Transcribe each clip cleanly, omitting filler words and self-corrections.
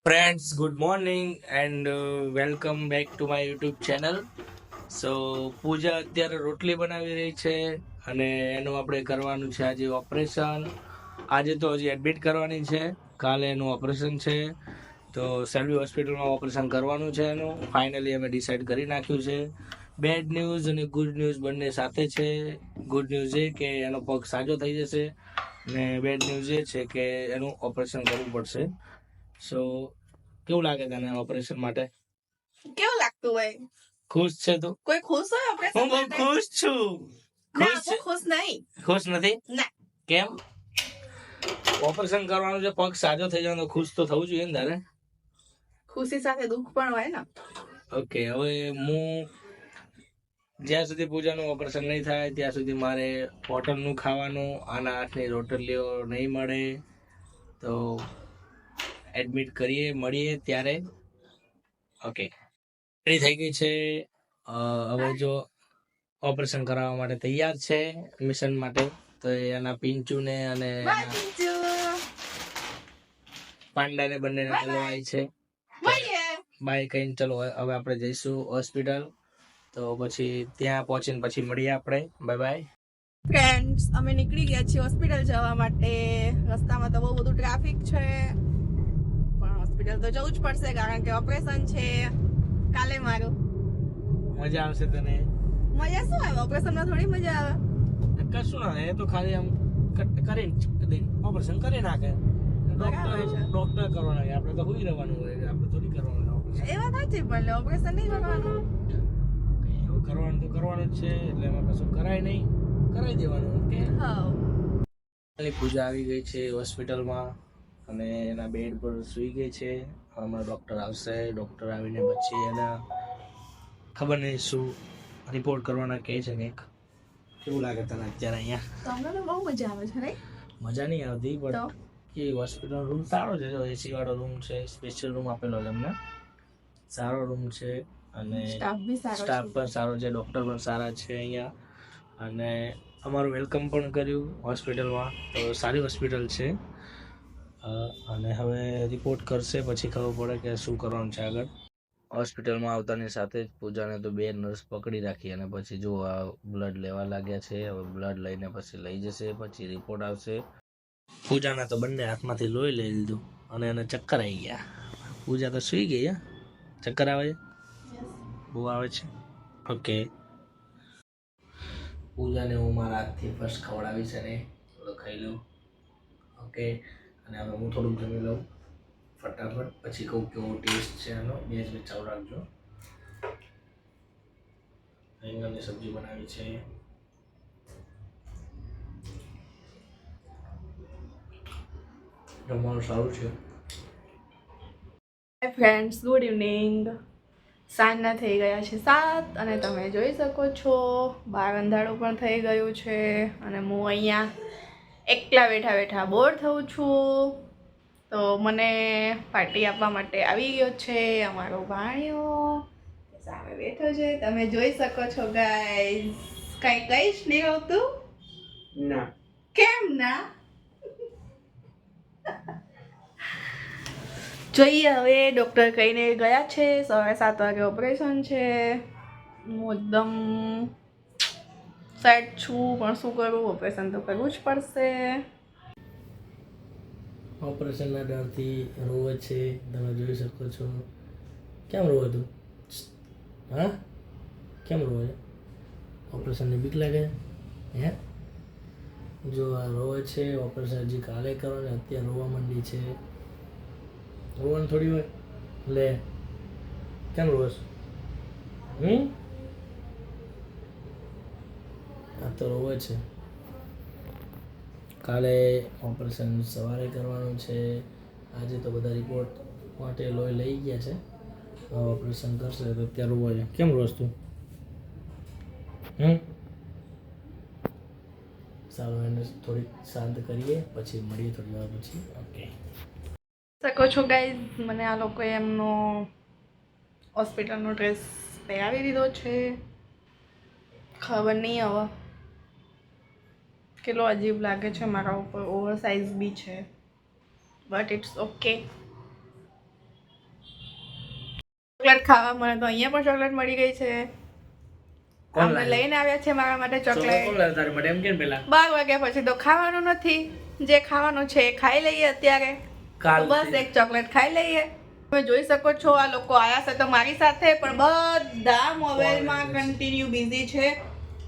Friends, good morning and welcome back to my YouTube channel. સો પૂજા અત્યારે રોટલી બનાવી રહી છે અને એનું આપણે કરવાનું છે આજે ઓપરેશન. આજે તો હજી એડમિટ કરવાની છે, કાલે એનું ઓપરેશન છે. તો સેલ્વી હોસ્પિટલમાં ઓપરેશન કરવાનું છે એનું. ફાઇનલી અમે ડિસાઈડ કરી નાખ્યું છે. બેડ ન્યૂઝ અને ગુડ ન્યૂઝ બંને સાથે છે. ગુડ ન્યૂઝ એ કે એનો પગ સાજો થઈ જશે ને બેડ ન્યૂઝ એ છે કે એનું ઓપરેશન કરવું પડશે. સો કેવું લાગે તને ઓપરેશન માટે? કેવું લાગતું હોય? ખુશ છે તું? કોઈ ખુશ હોય ઓપરેશન હું બહુ માટે? ખુશ છું. ના, ખુશ હું ખુશ નહીં. ખુશ નથી? ના. કેમ? ઓપરેશન કરવાનું છે, પગ સાજો થઈ જવાનો, ખુશ તો થવું જોઈએ ને તારે. ખુશી સાથે દુઃખ પણ હોય ને. ઓકે, હવે હું જ્યાં સુધી પૂજાનું ઓપરેશન નહીં થાય ત્યાં સુધી મારે હોટલનું ખાવાનું, આના હાથની રોટલીઓ નહીં મળે. તો એડમિટ કરીએ, મળીએ ત્યારે. ઓકે, રેડી થઈ ગઈ છે. હવે જો ઓપરેશન કરાવવા માટે તૈયાર છે મિશન માટે. તો એના પિંચુને અને બાય પિંચુ. પાંડાને બંનેને બોલાવાય છે. મળીએ. બાય કહીને ચલો હવે આપણે જઈશું હોસ્પિટલ. તો પછી ત્યાં પહોંચીને પછી મળીએ આપણે. Bye bye. ફ્રેન્ડ્સ, અમે નીકળી ગયા છીએ હોસ્પિટલ જવા માટે. રસ્તામાં તો બહુ બધું ટ્રાફિક છે, પણ હોસ્પિટલ તો જવું જ પડશે કારણ કે ઓપરેશન છે કાલે મારું. મજા આવશે તને? મજા શું આવે? ઓપરેશનમાં થોડી મજા આવે. કશું ના, એ તો ખાલી આમ કરીને ઓપરેશન કરી નાખે. ડોક્ટર કરવાના, આપણે તો હોઈ રહેવાનું હોય, આપણે થોડી કરવાનું ઓપરેશન. એ વાત સાચી, પણ ઓપરેશન નહીં કરવાનું. એવું કરવાનું તો કરવાનું જ છે, એટલે એમાં કશું કરાય નહીં, કરાવી દેવાનું. ઓકે. હા. પૂજા આવી ગઈ છે હોસ્પિટલમાં અને એના બેડ પર સૂઈ ગઈ છે. હમણાં ડૉક્ટર આવશે. ડૉક્ટર આવીને પછી એના ખબર નહીં શું રિપોર્ટ કરવાના કહે છે કંઈક. કેવું લાગે તને અત્યારે અહીંયા? તમને તો બહુ મજા આવે છે નહીં? મજા નહીં આવતી, પણ એ હોસ્પિટલ રૂમ સારો છે. જો એસી વાળો રૂમ છે, સ્પેશિયલ રૂમ આપેલો છે અમને. સારો રૂમ છે અને સ્ટાફ પણ સારો છે, ડૉક્ટર પણ સારા છે અહીંયા. અને અમારું વેલકમ પણ કર્યું હોસ્પિટલમાં. તો સારી હોસ્પિટલ છે. અને હવે રિપોર્ટ કરશે પછી ખબર પડે કે શું કરવાનું છે આગળ. હોસ્પિટલમાં આવતાની સાથે જ પૂજાને તો બે નર્સ પકડી રાખી અને પછી જો આ બ્લડ લેવા લાગ્યા છે. હવે બ્લડ લઈને પછી લઈ જશે, પછી રિપોર્ટ આવશે. પૂજાના તો બંને હાથમાંથી લોહી લઈ લીધું અને એને ચક્કર આવી ગયા. પૂજા તો સૂઈ ગઈ. હા, ચક્કર આવે છે? બહુ આવે છે. ઓકે, પૂજાને હું મારા હાથથી ફર્સ્ટ ખવડાવીશ અને થોડો ખાઈ લઉં. ઓકે, અને હવે હું થોડુંક જમી લઉં ફટાફટ, પછી કહું કેવો ટેસ્ટ છે એનો. બે જ મિનિટ ચાલુ રાખજો. રીંગણની સબ્જી બનાવી છે. જમવાનું સારું છે. Friends, good evening. સાંજના થઈ ગયા છે 7 અને તમે જોઈ શકો છો બહાર અંધારું પણ થઈ ગયું છે અને હું અહીંયા એકલા બેઠા બેઠા બોર થઉં છું. તો મને પાર્ટી આપવા માટે આવી ગયો છે અમારો ભાણિયો, સામે બેઠો છે, તમે જોઈ શકો છો ગાઈઝ. કઈ કઈશ નહીં આવતું? ના. કેમ ના? જોઈએ હવે, ડૉક્ટર કહીને ગયા છે સવારે 7 વાગે ઓપરેશન છે. હું એકદમ સેટ છું, પણ શું કરું, ઓપરેશન તો કરવું જ પડશે. ઓપરેશનના ડરથી રોવે છે, તમે જોઈ શકો છો. કેમ રોવે તું? હા, કેમ રોવે? ઓપરેશનની બીક લાગે? હે? જો આ રોવે છે. ઓપરેશન હજી કાલે કરો ને અત્યારે રોવા માંડી છે. રોવાનું થોડી હોય. લે, કેમ રોસ? આ તો રોવે છે. કાલે ઓપરેશન સવારે કરવાનું છે. આજે તો બધા રિપોર્ટ માટે લોહી લઈ ગયા છે. ઓપરેશન કરશે તો અત્યારે રોવે છે. કેમ રોસ તું? સારું, એને થોડીક શાંત કરીએ પછી મળીએ થોડી વાર પછી. ઓકે. શકો છો ગાઈઝ, મને આ લોકોએ એમનો હોસ્પિટલનો ડ્રેસ પહેરાવી દીધો છે. ખબર નહીં હવે કેટલો અજીબ લાગે છે મારા ઉપર. ઓવર સાઇઝ બી છે, બટ ઇટ્સ ઓકે. ચોકલેટ ખાવા મને તો અહીંયા પણ ચોકલેટ મળી ગઈ છે. કોણ અમે લાવ્યું? લઈને આવ્યા છે મારા માટે ચોકલેટ ચોકલેટ. કોણ લાવ્યું તારી માટે? એમ કેમ પેલા 12 વાગ્યા પછી તો ખાવાનું નથી, જે ખાવાનું છે એ ખાઈ લઈએ અત્યારે. કાલ તો બસ એક ચોકલેટ ખાઈ લઈએ. તમે જોઈ શકો છો આ લોકો આયા છે તો મારી સાથે, પણ બધા મોબાઈલમાં કન્ટિન્યુ બિઝી છે.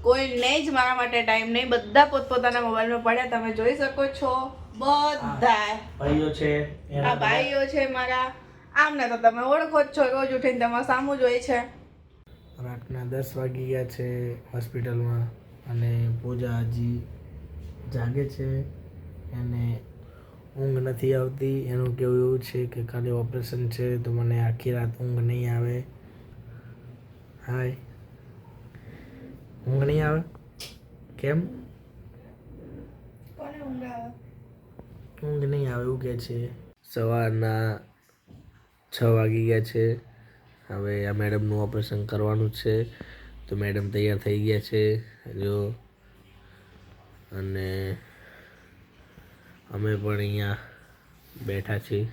કોઈને જ મારા માટે ટાઈમ નહીં, બધા પોતપોતાના મોબાઈલમાં પડ્યા. તમે જોઈ શકો છો બધા. ભાઈઓ છે આ ભાઈઓ છે મારા. આમને તો તમે ઓળખો જ છો, રોજ ઉઠીને તમારે સામું જ હોય છે. રાતના 10 વાગી ગયા છે હોસ્પિટલમાં, અને પૂજા હજી જાગે છે. એને ઊંઘ નથી આવતી. એનું કહેવું એવું છે કે કાલે ઓપરેશન છે તો મને આખી રાત ઊંઘ નહીં આવે. હાય, ઊંઘ નહીં આવે કેમ? કોને ઊંઘ આવે? ઊંઘ નહીં આવે એવું કહે છે. સવારના 6 વાગી ગયા છે. હવે આ મેડમનું ઓપરેશન કરવાનું છે તો મેડમ તૈયાર થઈ ગયા છે જો, અને અમે પણ અહીંયા બેઠા છીએ.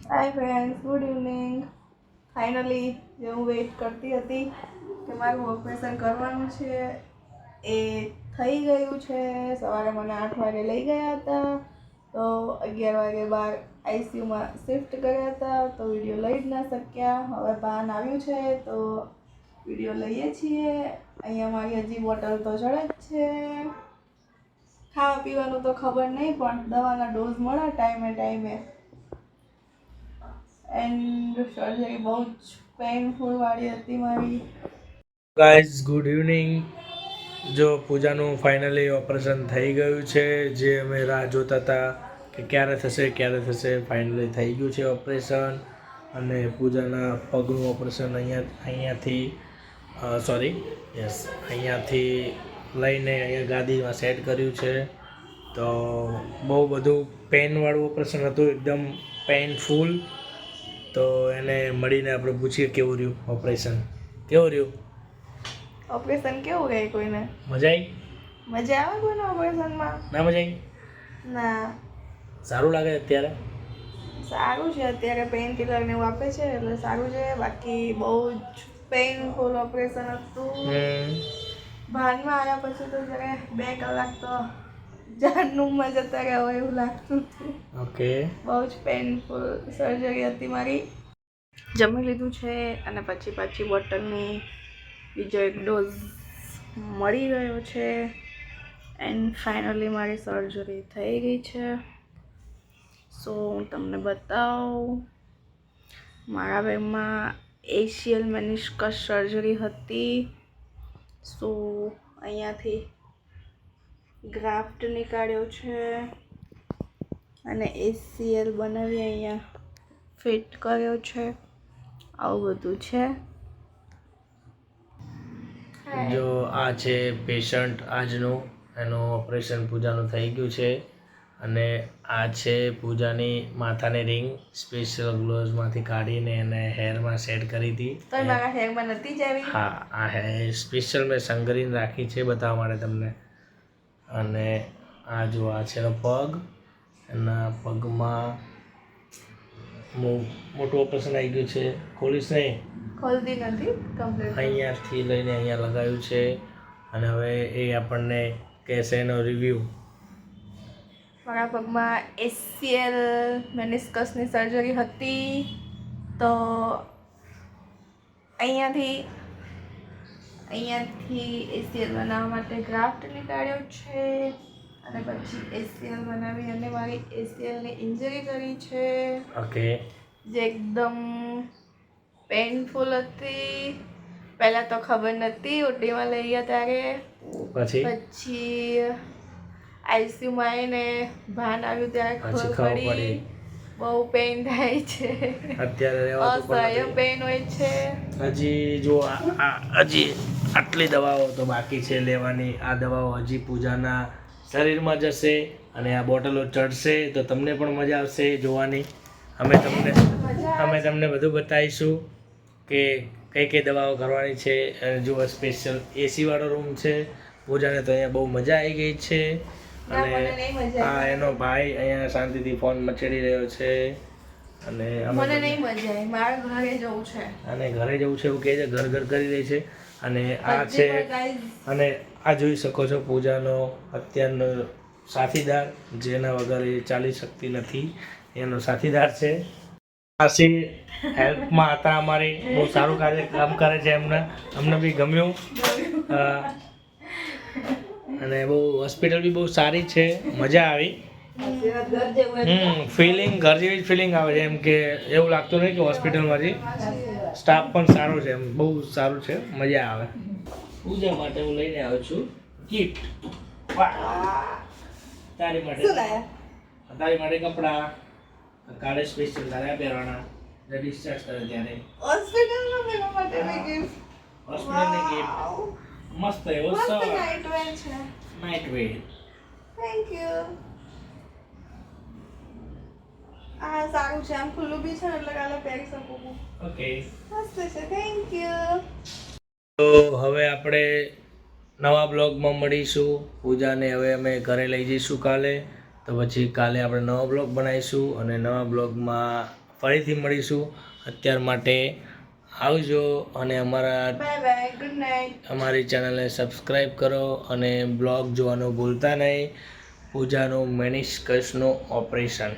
Hi friends, good evening. Finally જે હું વેઇટ કરતી હતી કે મારું ઓપરેશન કરવાનું છે એ થઈ ગયું છે. સવારે મને 8 વાગે લઈ ગયા હતા, તો 11 વાગે બહાર આઈસીયુમાં શિફ્ટ કર્યા હતા, તો વિડીયો લઈ જ ના શક્યા. હવે ભાન આવ્યું છે તો વિડીયો લઈએ છીએ. અહીંયા મારી હજી બોટલ તો ચડે જ છે. ખાવા પીવાનું તો ખબર નહીં, પણ દવાના ડોઝ મળે ટાઈમે ટાઈમે. એન્ડ સર્જરી બહુ જ પેઇનફુલ વાળી હતી મારી. Guys, good evening. જો પૂજાનું ફાઇનલી ઓપરેશન થઈ ગયું છે. જે અમે રાહ જોતા હતા કે ક્યારે થશે. ફાઇનલી થઈ ગયું છે ઓપરેશન. અને પૂજાના પગનું ઓપરેશન અહીંયાથી લઈને અહીંયા ગાદીમાં સેટ કર્યું છે. તો બહુ બધું પેઇનવાળું ઓપરેશન હતું, એકદમ પેઇનફુલ. તો એને મળીને આપણે પૂછીએ કેવું રહ્યું ઓપરેશન. કેવું રહ્યું ઓપરેશન? કેવું રહે કોઈને? મજા આવી? મજા આવે કોઈને ઓપરેશનમાં? ના મજા આવી? ના. સારું લાગે અત્યારે? સારું છે અત્યારે, પેઇન કિલર ને એવું આપે છે એટલે સારું છે. બાકી બહુ જ પેઇનફુલ ઓપરેશન હતું. ભાનમાં આવ્યા પછી તો જયારે 2 કલાક તો જાનનું જતા રહ્યા હોય એવું લાગતું હતું. ઓકે. બહુ જ પેઇનફુલ સર્જરી હતી મારી. જમી લીધું છે અને પછી પાછી બોટલની બીજો એક ડોઝ મળી ગયો છે. એન્ડ ફાઇનલી મારી સર્જરી થઈ ગઈ છે. સો હું તમને બતાવું, મારા બેગમાં એશિયલ મેનિસ્કસ સર્જરી હતી. સો અહીંયાથી ગ્રાફ્ટ નીકાળ્યો છે અને એસીએલ બનાવી અહીંયા ફિટ કર્યો છે. આવું બધું છે. જો આ છે પેશન્ટ આજનું, એનું ઓપરેશન પૂજાનું થઈ ગયું છે. અને આ છે પૂજાની માથાની રિંગ, સ્પેશિયલ ગ્લોવ્સમાંથી કાઢીને એને હેરમાં સેટ કરી હતી. તો મારા હેરમાં નથી જ આવી. હા, આ હેર સ્પેશિયલ મેં સંગ્રહીને રાખી છે બતાવવા માટે તમને. અને આ જો આ છે એનો પગ. એના પગમાં મોટું ઓપરેશન આવી ગયું છે. ખોલીશ નહીં? ખોલતી નથી કમ્પ્લીટ. અહીંયાથી લઈને અહીંયા લગાવ્યું છે. અને હવે એ આપણને કહેશે એનો રિવ્યૂ. મારા પગમાં એસીએલ મેનિસ્કસની સર્જરી હતી. તો અહીંયાથી એસીએલ બનાવવા માટે ગ્રાફ્ટ નીકાળ્યો છે અને પછી એસીએલ બનાવી અને મારી એસીએલની ઇન્જરી કરી છે. ઓકે. જે એકદમ પેઇનફુલ હતી. પહેલાં તો ખબર નહોતી, ઓટીમાં લઈ ગયા ત્યારે. પછી આઈસીયુમાં આવીને ભાન આવ્યું ત્યારે ખબર પડી બહુ પેઇન થાય છે. અત્યારે અસહ્ય પેઇન હોય છે. હજી જો હજી આટલી દવાઓ તો બાકી છે લેવાની. આ દવાઓ હજી પૂજાના શરીરમાં જશે અને આ બોટલો ચડશે તો તમને પણ મજા આવશે જોવાની. અમે તમને બધું બતાવીશું. કે કઈ દવાઓ કરવાની છે. અને જો સ્પેશિયલ એસી વાળો રૂમ છે. પૂજાને તો અહીંયા બહુ મજા આવી ગઈ છે. અને આ એનો ભાઈ અહીંયા શાંતિથી ફોન મચેડી રહ્યો છે. અને મને નહીં મજા આવી, મારે ઘરે જવું છે. અને ઘરે જવું છે એવું કહે છે, ઘર કરી રહી છે. અને આ છે, અને આ જોઈ શકો છો પૂજાનો અત્યારનો સાથીદાર, જેના વગર એ ચાલી શકતી નથી, એનો સાથીદાર છે. આશી હેલ્પમાં હતા અમારી, બહુ સારું કામ કરે છે. અમને બી ગમ્યું. અને બહુ હોસ્પિટલ બી બહુ સારી છે, મજા આવી. ફિલિંગ ઘર જેવી જ ફિલિંગ આવે છે. એમ કે એવું લાગતું નહીં કે હોસ્પિટલમાંથી. સ્ટાફ પણ સારો છે, એમ બહુ સારું છે, મજા આવે. પૂજા માટે હું લઈને આવ્યો છું ગિફ્ટ. તારી માટે કપડાં, કાલે સ્પેશિયલ તારે પહેરવાના, ડિસ્ચાર્જ કરે ત્યારે હોસ્પિટલની ગિફ્ટ. મસ્ત એવો નાઇટ વેર. Thank you. આ સારું છે, આમ ખુલ્લું બી છે એટલે કાલે પહેરી શકું. ઓકે, મસ્ત છે, થેન્ક યુ. તો હવે આપણે નવા બ્લોગમાં મળીશું. પૂજાને હવે અમે ઘરે લઈ જઈશું કાલે. તો પછી કાલે આપણે નવો બ્લોગ બનાવીશું અને નવા બ્લોગમાં ફરીથી મળીશું. અત્યાર માટે આવજો. અને બાય બાય, ગુડ નાઇટ. અમારી ચેનલને સબસ્ક્રાઈબ કરો અને બ્લોગ જોવાનું ભૂલતા નહીં. પૂજાનું મેનિસ્કસનું ઓપરેશન.